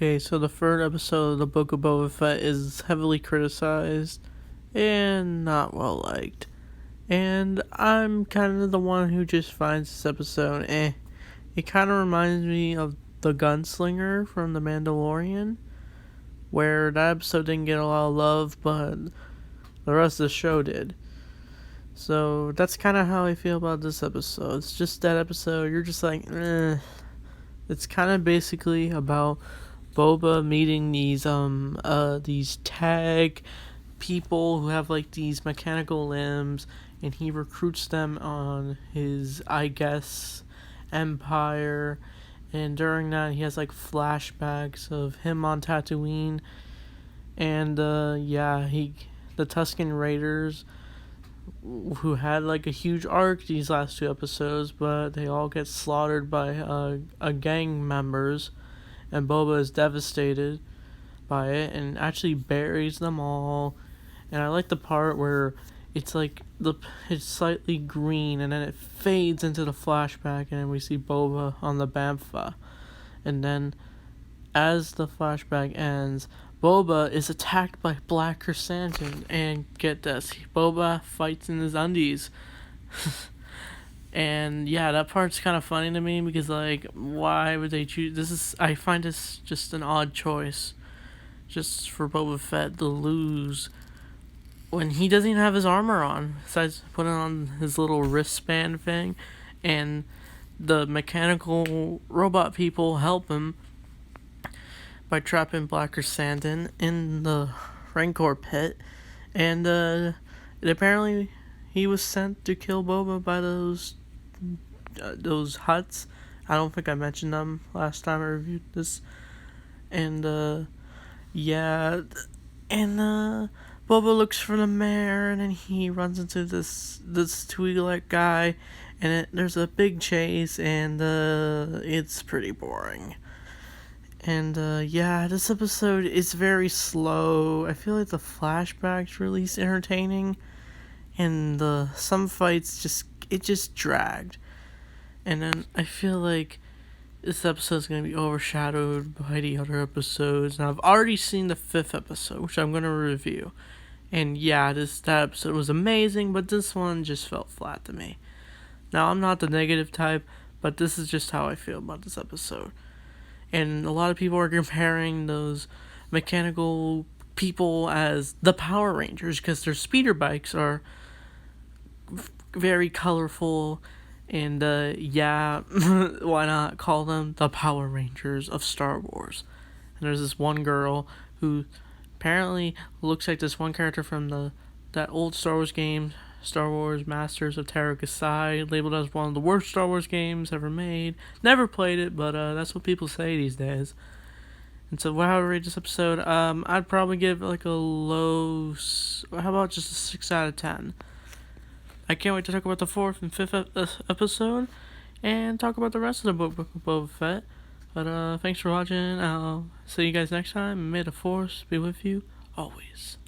Okay, so the third episode of the Book of Boba Fett is heavily criticized and not well liked. And I'm kind of the one who just finds this episode It kind of reminds me of The Gunslinger from The Mandalorian, where that episode didn't get a lot of love, but the rest of the show did. So that's kind of how I feel about this episode. It's just that episode, you're just like, eh. It's kind of basically about Boba meeting these tag people who have like these mechanical limbs, and he recruits them on his, I guess, empire. And during that, he has like flashbacks of him on Tatooine, and the Tusken Raiders, who had like a huge arc these last two episodes, but they all get slaughtered by a gang members, and Boba is devastated by it and actually buries them all. And I like the part where it's like it's slightly green, and then it fades into the flashback, and then we see Boba on the Bantha. And then as the flashback ends, Boba is attacked by Black Chrysanthemum, and get this, Boba fights in his undies. And yeah, that part's kind of funny to me because, like, why would they choose this? I find this just an odd choice, just for Boba Fett to lose when he doesn't even have his armor on, besides putting on his little wristband thing, and the mechanical robot people help him by trapping Black Chrysanthemum in the Rancor pit, and apparently he was sent to kill Boba by those huts. I don't think I mentioned them last time I reviewed this, and Boba looks for the mayor, and then he runs into this Twi'lek guy, and there's a big chase, and it's pretty boring. And this episode is very slow. I feel like the flashbacks really entertaining, and some fights just dragged. And then I feel like this episode is going to be overshadowed by the other episodes. Now I've already seen the 5th episode, which I'm going to review. And yeah, that episode was amazing, but this one just felt flat to me. Now I'm not the negative type, but this is just how I feel about this episode. And a lot of people are comparing those mechanical people as the Power Rangers because their speeder bikes are very colorful. And why not call them the Power Rangers of Star Wars? And there's this one girl who apparently looks like this one character from that old Star Wars game, Star Wars Masters of Terra Kasai, labeled as one of the worst Star Wars games ever made. Never played it, but that's what people say these days. And so, how would I rate this episode? I'd probably give it like a low. How about just a 6 out of 10? I can't wait to talk about the 4th and 5th episode, and talk about the rest of the book of Boba Fett. But thanks for watching. I'll see you guys next time. May the Force be with you always.